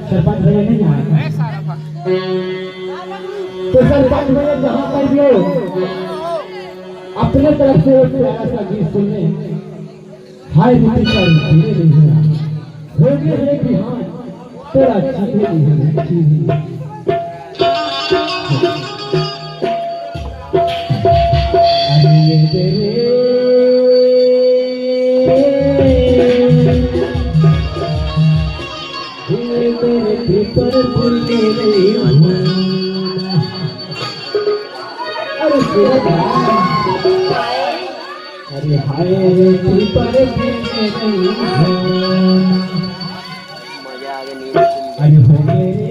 सरपंच भैया नहीं आए तो सरपंच भैया जहाँ पर भी हो अपने तरफ से एक प्यारा सा गीत सुनने हाय दीदी कर धीरे धीरे हो गए रे कि हाँ तेरा छीने नहीं अरे तेरे पर भूलने नहीं अरे अरे हाय पर भूलने नहीं मजा आ गई अरे हो गए